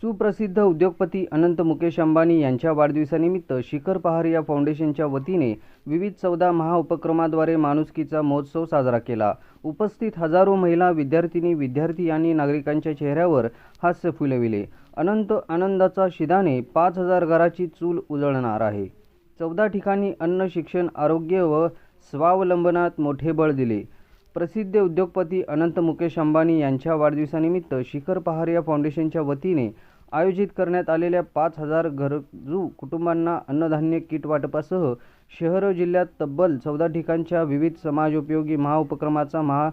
सुप्रसिद्ध उद्योगपती अनंत मुकेश अंबानी यांच्या वाढदिवसानिमित्त शिखर पहार या फाउंडेशनच्या वतीने विविध 14 महाउपक्रमाद्वारे माणुसकीचा महोत्सव साजरा केला। उपस्थित हजारो महिला, विद्यार्थिनी, विद्यार्थी आणि नागरिकांच्या चेहऱ्यावर हास्य फुलविले। अनंत आनंदाचा शिदाने 5000 घराची चूल उजळणार आहे। 14 ठिकाणी अन्न, शिक्षण, आरोग्य व स्वावलंबनात मोठे बळ दिले। प्रसिद्ध उद्योगपती अनंत मुकेश अंबानी यांच्या वाढदिवसानिमित्त शिखर पहार या फाउंडेशनच्या वतीने आयोजित करण्यात आलेल्या 5000 गरजू कुटुंबांना अन्नधान्य किट वाटपासह शहर जिल्ह्यात तब्बल 14 ठिकाणच्या विविध समाजोपयोगी महाउपक्रमाचा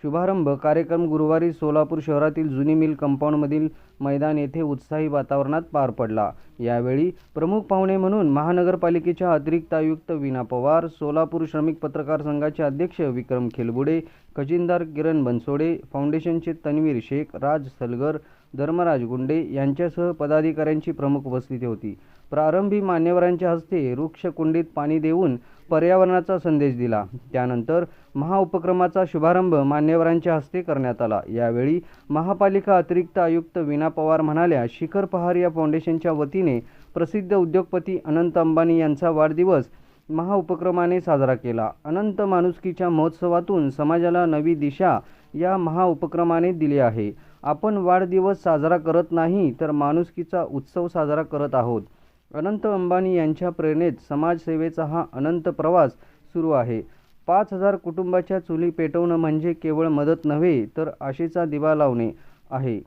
शुभारंभ कार्यक्रम गुरुवारी सोलापूर शहरातील जुनी मिल कंपाऊंडमधील मैदान येथे उत्साही वातावरणात पार पडला। यावेळी प्रमुख पाहुणे म्हणून महानगरपालिकेच्या अतिरिक्त आयुक्त वीणा पवार, सोलापूर श्रमिक पत्रकार संघाचे अध्यक्ष विक्रम खेलबुडे, खजिनदार किरण बनसोडे, फाउंडेशनचे तन्वीर शेख, राज सलगर, धर्मराज गुंडे यांच्यासह पदाधिकाऱ्यांची प्रमुख उपस्थिती होती। प्रारंभी मान्यवरांच्या हस्ते वृक्ष कुंडीत पाणी देऊन पर्यावरणाचा संदेश दिला। त्यानंतर महाउपक्रमाचा शुभारंभ मान्यवरांच्या हस्ते करण्यात आला। यावेळी महापालिका अतिरिक्त आयुक्त वीणा पवार म्हणाल्या, शिखर पहार या फाउंडेशनच्या वतीने प्रसिद्ध उद्योगपती अनंत अंबानी यांचा वाढदिवस महाउपक्रमाने साजरा केला। अनंत माणुसकीच्या महोत्सवातून समाजाला नवी दिशा या महाउपक्रमाने दिली आहे। आपण वाढदिवस साजरा करत नाही तर माणुसकीचा उत्सव साजरा करत आहोत। अनंत अंबानी यांच्या प्रेरणेत समाजसेवेचा हा अनंत प्रवास सुरू आहे। 5000 कुटुंबाच्या चुली पेटवणं म्हणजे केवळ मदत नव्हे तर आशेचा दिवा लावणे आहे,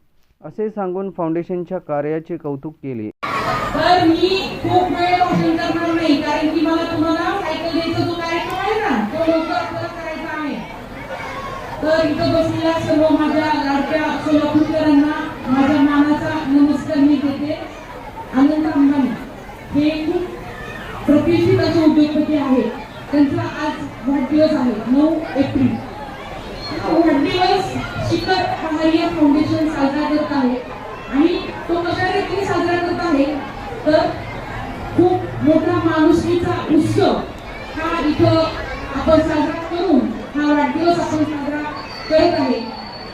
असे सांगून फाउंडेशनच्या कार्याचे कौतुक केले। तर मी खूप वेळ भाषण करणार नाही, कारण की मला तुम्हाला सायकल द्यायचा जो कार्यक्रम आहे ना, तो लवकर करायचा आहे। तर इथं बसलेल्या सर्व माझ्या लाडक्या सोलापूरकरांना माझ्या मानाचा नमस्कार मी देते। अनंत अंबानी हे खूप प्रतिष्ठित असे उद्योगपती आहेत। त्यांचा आज वाढदिवस आहे 9 एप्रिल। वाढदिवस शिखर पहार या फाउंडेशन साजरा करत आहे आणि तो कशासाठी साजरा करत आहे तर खूप मोठा माणुसकीचा उत्सव हा इथं आपण साजरा करून हा वाढदिवस आपण साजरा करत आहे।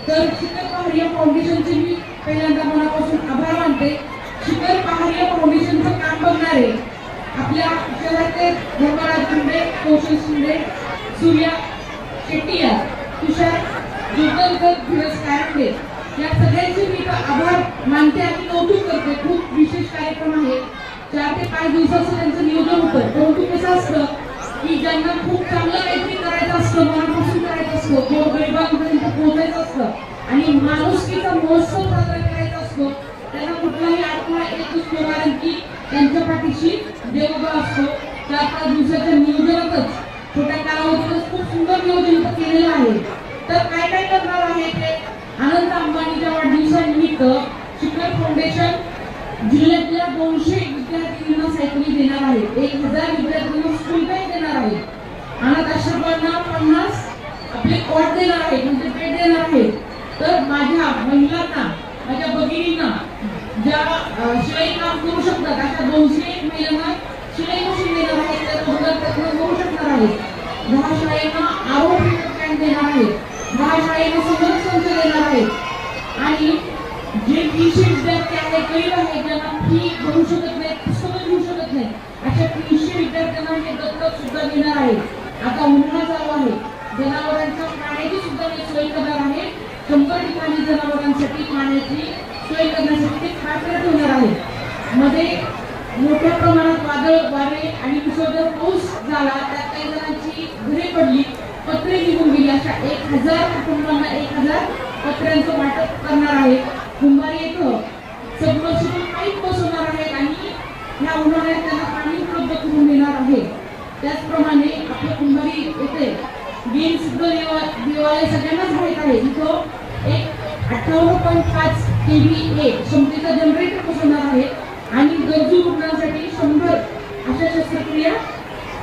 तर शिखर पहार या फाउंडेशनचे मी पहिल्यांदा मनापासून आभार मानते। शिखर पहार या फाउंडेशनचं काम बघणारे आपल्या शहरातले धर्मराज गुंडे, कौशल शिंदे, सूर्या शेट्टी, तुषार जुगलकर, धीरज कारंडे या सगळ्यांचे मी आभार मानते आणि कौतुक करते। खूप विशेष कार्यक्रम आहे, 4 ते 5 दिवसाचं त्यांचं नियोजन होतं। परंतु कसं असतं की ज्यांना खूप चांगलं काहीतरी करायचं असतं, मनापासून करायचं असतं, गरिबांपर्यंत पोहोचायचं असतं आणि माणुसकीचा महोत्सव साजरा करायचा असतो, त्यांना कुठलाही अडथळा येत नसतो, कारण की त्यांच्या पाठीशी देवबा असतो। 4-5 दिवसाच्या नियोजनातच छोट्या कालावधीतच खूप सुंदर नियोजन केलेलं आहे। तर काय काय करणार आहे ते अनंत अंबानीच्या वाढदिवसानिमित्त शिखर फाउंडेशन जिल्ह्यातल्या 200 विद्यार्थ्यांना सायकली देणार आहे, 1000 विद्यार्थ्यांना स्कूल बॅग देणार आहे, अनाथ आश्रमांना 50 आपले कॉट देणार आहे, म्हणजे बेड देणार आहे। तर माझ्या महिलांना, माझ्या भगिनींना ज्या शिलाई काम करू शकतात अशा 200 महिलांना शिलाई मशीन देणार आहे, त्या रोजगार करू शकणार आहे। 10 शाळांना आरोग्य कॅम्प देणार आहे, 10 शाळांना संवर्धन संच देणार आहे आणि जे 300 विद्यार्थी आहेत, गरीब आहेत, ज्यांना फी भरू शकत नाही, पुस्तकं घेऊ शकत नाही, अशा 300 विद्यार्थ्यांना हे दत्तक सुद्धा देणार आहे। आता उन्हाळा चालू आहे, जनावरांच्या पाण्याची सुद्धा सोय करणार आहे। 100 ठिकाणी जनावरांसाठी पाण्याची सोय करण्यासाठी ते खाटल्या ठेवणार आहे। मध्ये मोठ्या प्रमाणात वादळ वारे आणि मुसळधार पाऊस झाला, त्यात काही जणांची घरे पडली, पत्रे निघून गेली, अशा 1000 कुटुंबांना 1000 पत्र्यांचं वाटप करणार आहे। कुंभारी येतं सबमर्सिबल पाईप बसवणार आहेत आणि ह्या उन्हाळ्यात त्यांना पाणी उपलब्ध करून देणार आहे। त्याचप्रमाणे आपल्या कुंभारी येथे वीज सुद्धा देवालय सगळ्यांनाच माहीत आहे, इथं एक 58.5 kVA क्षमतेचा जनरेटर बसवणार आहे आणि गरजू रुग्णांसाठी 100 अशा शस्त्रक्रिया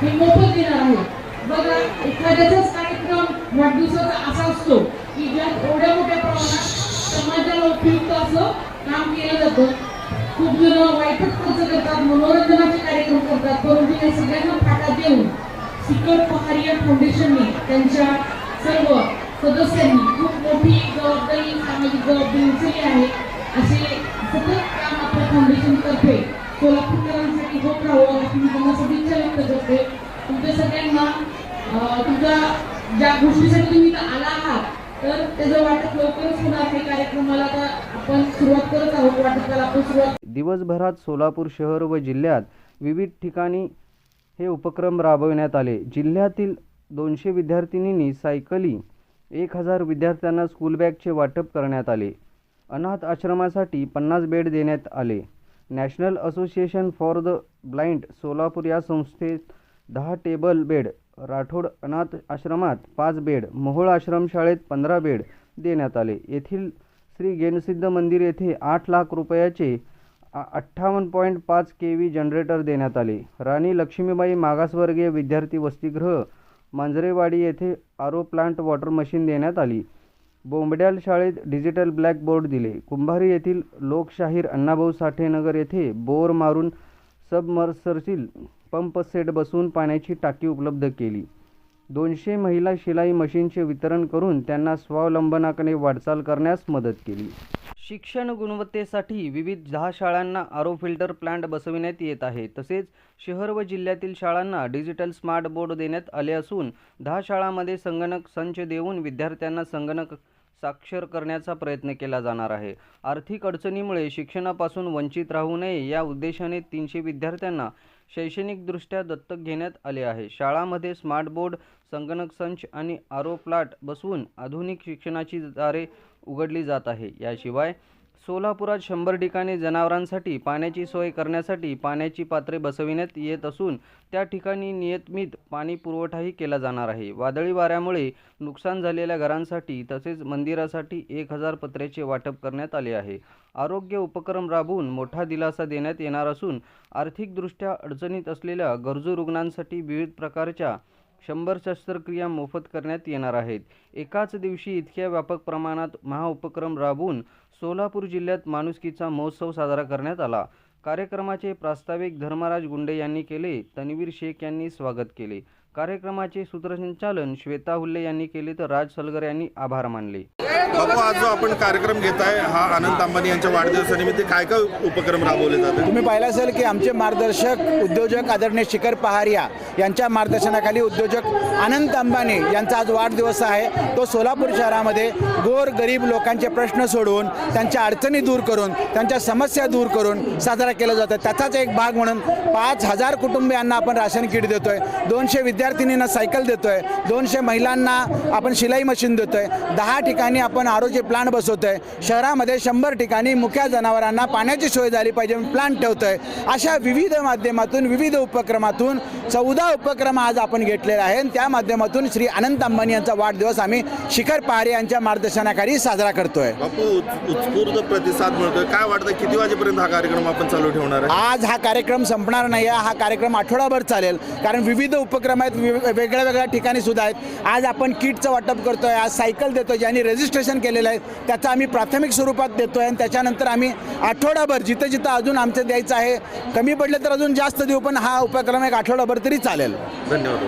हे मोफत देणार आहे। बघा, एखाद्याचाच कार्यक्रम वाढदिवसाचा असा असतो की ज्यात एवढ्या मोठ्या प्रमाणात समाजाला उपयुक्त असं काम केलं जातं। खूप जण वाईटच खर्च करतात, मनोरंजनाचे कार्यक्रम करतात, परंतु हे सगळ्यांना फाटा देऊन शिखर पहार या फाउंडेशनने त्यांच्या सर्व सदस्यांनी खूप मोठी जबाबदारी, सामाजिक जबाबदारी उचलली आहे। असे सतत विद्यार्थ्यांना तुमच्या ज्या गोष्टीसाठी तुम्ही इथं आला आहात तर त्याचं वाटप लवकरच होणार आहे. कार्यक्रमाला आता आपण सुरुवात करत आहोत. वाटपाला आपण सुरुवात दिवसभरात सोलापूर शहर व जिल्ह्यात विविध ठिकाणी हे उपक्रम राबविण्यात आले. जिल्ह्यातील 200 विद्यार्थिनींनी सायकली, 1000 विद्यार्थ्यांना स्कूल बॅगचे वाटप करण्यात आले. अनाथ आश्रमासाठी 50 बेड देण्यात आले. National association for the blind Solapur या संस्थेत 10 टेबल बेड, राठोड अनाथ आश्रमात 5 बेड, मोहोळ आश्रमशाळेत 15 बेड देण्यात आले. येथील श्री गेनसिद्ध मंदिर येथे 8 लाख रुपयाचे 58.5 kV जनरेटर देण्यात आले. राणी लक्ष्मीबाई मागासवर्गीय विद्यार्थी वसतिगृह मांजरेवाडी येथे आरो प्लांट वॉटर मशीन देण्यात आली. बोंबड्याल शाळेत डिजिटल ब्लॅकबोर्ड दिले. कुंभारी येथील लोकशाहीर अण्णाभाऊ साठे नगर येथे बोर मारून सबमर्सिबल पंप सेट बसवून पाण्याची टाकी उपलब्ध केली. 200 महिला शिलाई मशीनचे वितरण करून त्यांना स्वावलंबनाकडे वाटचाल करण्यास मदत केली. शिक्षण गुणवत्तेसाठी विविध 10 शाळांना आरो फिल्टर प्लांट बसविण्यात येत आहे. तसेच शहर व जिल्ह्यातील शाळांना डिजिटल स्मार्ट बोर्ड देण्यात आले असून 10 शाळांमध्ये संगणक संच देऊन विद्यार्थ्यांना संगणक साक्षर करण्याचा प्रयत्न केला जाणार आहे. आर्थिक अडचणीमुळे शिक्षणापासून वंचित राहू नये या उद्देशाने 300 विद्यार्थ्यांना शैक्षणिकदृष्ट्या दत्तक घेण्यात आले आहे. शाळांमध्ये स्मार्ट बोर्ड, संगणक संच आणि आरो प्लांट बसवून आधुनिक शिक्षणाची दारे उघडली जात आहे. याशिवाय सोलापुरात 100 ठिकाणी जनावरांसाठी पाण्याची सोय करण्यासाठी पाण्याची पात्रे बसविण्यात येत असून त्या ठिकाणी नियमित पाणी पुरवठाही केला जाणार आहे. वादळी वाऱ्यामुळे नुकसान झालेल्या घरांसाठी तसेच मंदिरासाठी 1000 पत्र्याचे वाटप करण्यात आले आहे. आरोग्य उपक्रम राबवून मोठा दिलासा देण्यात येणार असून आर्थिकदृष्ट्या अडचणीत असलेल्या गरजू रुग्णांसाठी विविध प्रकारच्या 100 शस्त्रक्रिया मोफत करण्यात येणार आहेत. एकाच दिवशी इतक्या व्यापक प्रमाणात महाउपक्रम राबवून सोलापूर जिल्ह्यात माणुसकीचा महोत्सव साजरा करण्यात आला. कार्यक्रमाचे प्रास्ताविक धर्मराज गुंडे यांनी केले. तन्वीर शेख यांनी स्वागत केले. कार्यक्रमाचे सूत्रसंचालन श्वेता हुल्ले यांनी केले तर राज सलगर यांनी आभार मानले. बापू, आज जो आपण कार्यक्रम घेताय हा अनंत अंबानी यांच्या वाढदिवसानिमित्त काय काय उपक्रम राबवले जातात? तुम्ही पाहिलं असेल की आमचे मार्गदर्शक उद्योजक आदरणीय शिखर पहारिया यांच्या मार्गदर्शनाखाली उद्योजक अनंत अंबानी यांचा आज वाढदिवस आहे. तो सोलापूर शहरामध्ये गोर गरीब लोकांचे प्रश्न सोडवून त्यांच्या अडचणी दूर करून त्यांच्या समस्या दूर करून साजरा केला जातो. त्याचाच एक भाग म्हणून 5000 कुटुंबियांना आपण राशन किट देतोय, 200 विद्यार्थिनींना सायकल देतोय, 200 महिलांना आपण शिलाई मशीन देतोय, 10 ठिकाणी आपण आरोचे प्लांट बसवतोय, शहरामध्ये 100 ठिकाणी मुख्य जनावरांना पाण्याची सोय झाली पाहिजे म्हणून प्लांट ठेवतोय. अशा विविध माध्यमातून विविध उपक्रमातून 14 उपक्रम आज आपण घेतलेले आहेत. त्या माध्यमातून श्री अनंत अंबानी यांचा वाढदिवस आम्ही शिखर पहारे यांच्या मार्गदर्शनाखाली साजरा करतोय. बापू, उत्स्फूर्त प्रतिसाद मिळतोय. काय वाटतं किती वाजेपर्यंत हा कार्यक्रम आपण चालू ठेवणार आहे? आज हा कार्यक्रम संपणार नाही आहे. हा कार्यक्रम आठवडाभर चालेल कारण विविध उपक्रम आहेत, वेगळ्या वेगळ्या ठिकाणी सुद्धा आहेत. आज आपण किटचं वाटप करतोय, आज सायकल देतोय, ज्यांनी रजिस्ट्रेशन केलेलं आहे त्याचं आम्ही प्राथमिक स्वरूपात देतोय आणि त्याच्यानंतर आम्ही आठवडाभर जिथं जिथं अजून आमचं द्यायचं आहे, कमी पडलं तर अजून जास्त देऊ, पण हा उपक्रम एक आठवडाभर तरी चालेल. धन्यवाद.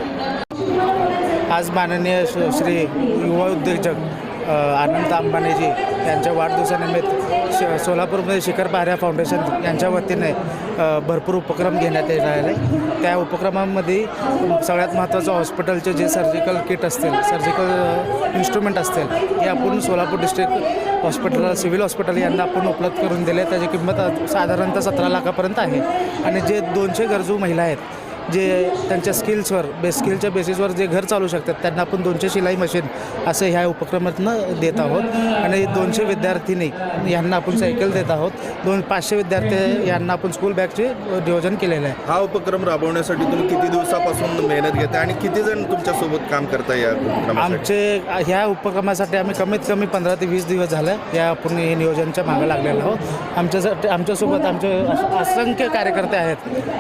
आज माननीय श्री युवा उद्योजक अनंत अंबानीजी यांच्या वाढदिवसानिमित्त सोलापूरमध्ये शिखर पहारिया फाउंडेशन यांच्या वतीने भरपूर उपक्रम घेण्यात येणार आहे. त्या उपक्रमामध्ये सगळ्यात महत्त्वाचं हॉस्पिटलचे जे सर्जिकल किट असतील, सर्जिकल इन्स्ट्रुमेंट असतील, हे आपण Solapur district hospital, civil hospital यांना आपण उपलब्ध करून दिले. त्याची किंमत साधारणतः 17 लाखापर्यंत आहे. आणि जे 200 गरजू महिला आहेत जे त्यांच्या स्किल्सवर स्किलच्या बेसिसवर जे घर चालू शकतात त्यांना आपण 200 शिलाई मशीन असं ह्या उपक्रमातून देत आहोत. आणि 200 विद्यार्थिनी यांना आपण सायकल देत आहोत. 500 विद्यार्थी यांना आपण स्कूल बॅगचे नियोजन केलेलं आहे. हा उपक्रम राबवण्यासाठी तुम्ही किती दिवसापासून मेहनत घेताय आणि किती जण तुमच्यासोबत काम करताय या उपक्रमासाठी? आमचे ह्या उपक्रमासाठी आम्ही कमीत कमी 15 ते 20 दिवस झालं या आपण हे नियोजनच्या मागं लागलेलो आहोत. आमच्यासोबत आमचे असंख्य कार्यकर्ते आहेत.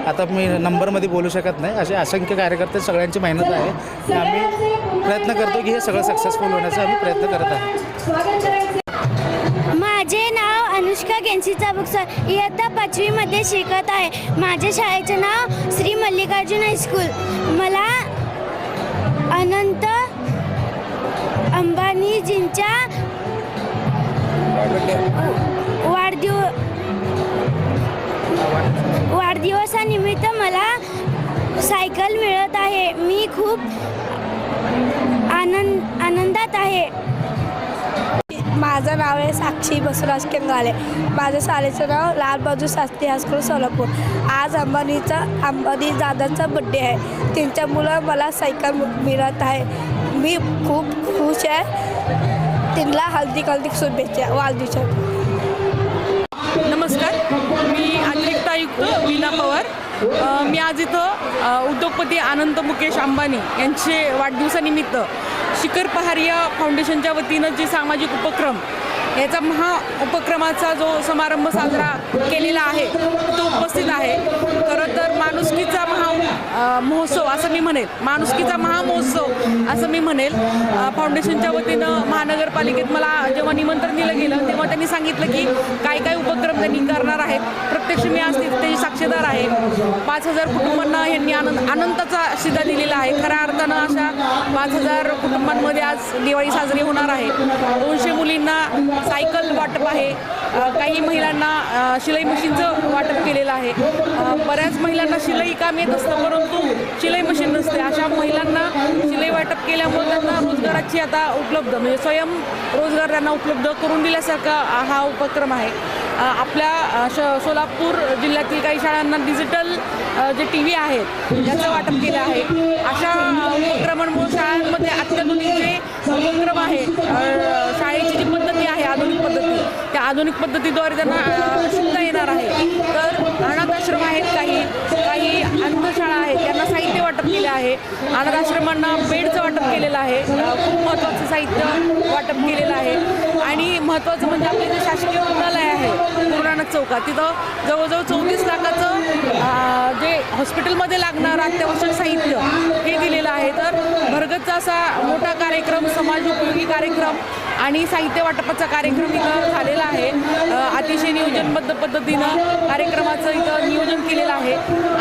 आता मी नंबरमध्ये बोलू शकत नाही, असे असंख्य कार्यकर्ते, सगळ्यांची मेहनत आहे. आम्ही प्रयत्न करतो की हे सगळं सक्सेसफुल होण्याचा आम्ही प्रयत्न करत आहोत. माझे नाव अनुष्का गेनसिद्ध बुक्सर, इयत्ता 5वी मध्ये शिकत आहे. माझ्या शाळेचे नाव श्री मल्लिकार्जुन हायस्कूल. मला अनंत अंबानीजींच्या वाढदिवसानिमित्त मला सायकल मिळत आहे. मी खूप आनंदात आहे. माझं नाव आहे साक्षी बसवराज केंगाले. माझ्या शाळेचं नाव लाल बहादूर शास्त्री हायस्कूल सोलापूर. आज अंबानी दादांचा बड्डे आहे. त्यांच्यामुळं मला सायकल मिळत आहे. मी खूप खुश आहे. त्यांना हार्दिक शुभेच्छा वाढदिवसाच्या. नमस्कार, मी अतिरिक्त आयुक्त वीणा पवार. मी आज इथं उद्योगपती अनंत मुकेश अंबानी यांचे वाढदिवसानिमित्त शिखर पहारिया फाउंडेशनच्या वतीनं जे सामाजिक उपक्रम याचा उपक्रमाचा जो समारंभ साजरा केलेला आहे तो उपस्थित आहे. खरं तर माणुसकीचा महोत्सव असं मी म्हणेल, माणुसकीचा महामहोत्सव असं मी म्हणेल. फाउंडेशनच्या वतीनं महानगरपालिकेत मला जेव्हा निमंत्रण दिलं गेलं तेव्हा त्यांनी सांगितलं की काय काय उपक्रम त्यांनी करणार आहेत. प्रत्यक्ष मी आज त्याची साक्षीदार आहे. 5,000 कुटुंबांना यांनी अनंताचा शिधा दिलेला आहे. खऱ्या अर्थानं अशा 5,000 कुटुंबांमध्ये आज दिवाळी साजरी होणार आहे. 200 मुलींना सायकल वाटप आहे. काही महिलांना शिलाई मशीनचं वाटप केलेलं आहे. बऱ्याच महिलांना शिलाई काम येत असतं परंतु शिलाई मशीन नसते. अशा महिलांना शिलाई वाटप केल्यामुळे त्यांना रोजगाराची आता उपलब्ध म्हणजे स्वयंरोजगार त्यांना उपलब्ध करून दिल्यासारखा हा उपक्रम आहे. आपल्या सोलापूर जिल्ह्यातील काही शाळांना डिजिटल जे TV आहेत याचं वाटप केलं आहे. अशा उपक्रमांमुळे शाळांमध्ये अत्याधुनिक जे उपक्रम आहे, शाळेची जी पद्धती आहे आधुनिक पद्धती, त्या आधुनिक पद्धतीद्वारे त्यांना शिकता येणार आहे. तर अनाथ आश्रम आहेत, काही अंधशाळा आहेत, त्यांना साहित्य वाटप केले आहे. अनाथ आश्रमांना बेडचं वाटप केलेलं आहे. खूप महत्त्वाचं साहित्य वाटप केलेलं आहे. आणि महत्त्वाचं म्हणजे आपले जे शासकीय रुग्णालय आहे गुरुनानक चौकात, तिथं जवळजवळ 34 लाखाचं जे हॉस्पिटलमध्ये लागणारं अत्यावश्यक साहित्य हे दिलेलं आहे. तर भरगतचा असा मोठा कार्यक्रम, समाज उपयोगी कार्यक्रम आणि साहित्य वाटपाचा कार्यक्रम इथं झालेला आहे. अतिशय नियोजनबद्ध पद्धतीनं कार्यक्रमाचं इथं नियोजन केलेलं आहे.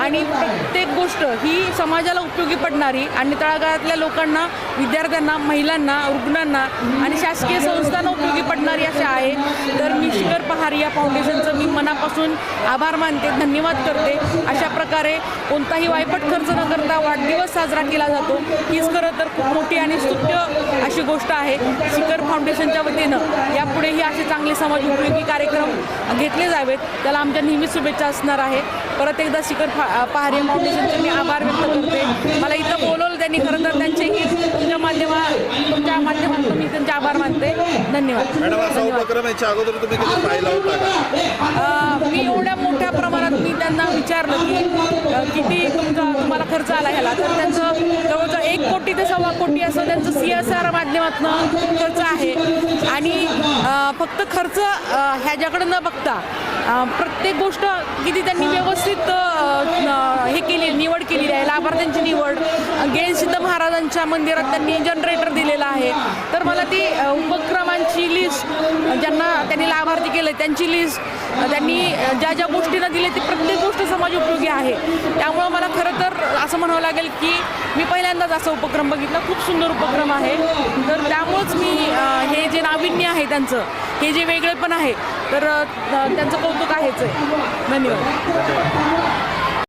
आणि प्रत्येक गोष्ट ही समाजाला उपयोगी पडणारी आणि तळागाळातल्या लोकांना, विद्यार्थ्यांना, महिलांना, रुग्णांना आणि शासकीय संस्थांना उपयोगी पडणारी अशा आहे. तर मी शिखर पहारिया फाउंडेशनचं मी मनापासून आभार मानते, धन्यवाद करते. अशा प्रकारे कोणताही वायपट खर्च न करता वाढदिवस साजरा केला जातो. हीच खरं तर खूप मोठी आणि स्तुत्य अशी गोष्ट आहे. शिखर फाउंडेशनच्या वतीनं यापुढेही असे चांगले समाज उपयोगी कार्यक्रम घेतले जावेत, त्याला आमच्या नेहमीच शुभेच्छा असणार आहे. परत एकदा शिखर पहारिया फाउंडेशनचे मी आभार व्यक्त करते. मला इथं बोलवलं त्यांनी, खरं तर त्यांचेही तुमच्या माध्यमातून मी त्यांचे आभार मानते. धन्यवाद. मॅडम, असा उपक्रम याच्या अगोदर तुम्ही कधी पाहिला होता का? मी एवढ्या मोठ्या प्रमाणात मी त्यांना विचारलं की किती तुम्हाला खर्च आला ह्याला, तर त्यांचं जवळजवळ 1 कोटी ते 1.25 कोटी असं त्यांचं CSR माध्यमातून खर्च आहे. आणि फक्त खर्च ह्याच्याकडे न बघता प्रत्येक गोष्ट किती त्यांनी व्यवस्थित हे केली, निवड केलेली आहे. लाभार्थ्यांची निवड, गेनसिद्ध महाराजांच्या मंदिरात त्यांनी जनरेटर दिलेला आहे. तर मला ती उपक्रमांची लिस्ट, ज्यांना त्यांनी लाभार्थी केले त्यांची लिस्ट, त्यांनी ज्या ज्या गोष्टींना दिले ती प्रत्येक गोष्ट समाज उपयोगी आहे. त्यामुळं मला खरं तर असं म्हणावं लागेल की मी पहिल्यांदाच असा उपक्रम बघितला. खूप सुंदर उपक्रम आहे. तर त्यामुळंच मी हे जे नाविन्य आहे त्यांचं, हे जे वेगळेपण आहे, तर त्यांचं कौतुक आहेच आहे. धन्यवाद.